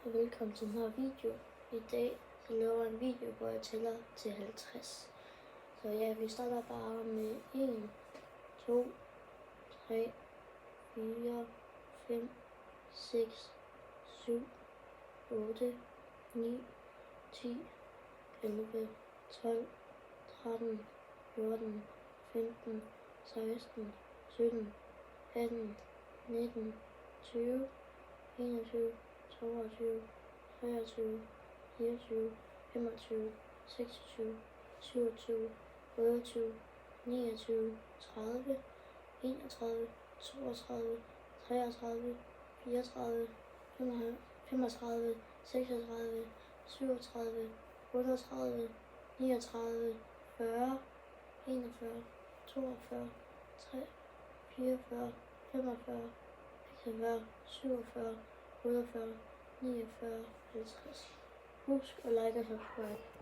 og velkommen til den her video. I dag så laver jeg en video, hvor jeg tæller til 50. Så ja, vi starter bare med 1, 2, 3, 4, 5, 6, 7, 8, 9, 10, 11, 12, 13, 14, 15, 16, 17, 18, 19, 20, 21, 22, 23, 24, 25, 26, 27, 28, 29, 30, 31, 32, 33, 34, 35, 36, 37, 38, 39, 40, 41, 42, 44, 45, 46, 47, 48, 49, 50. Husk at like og subscribe.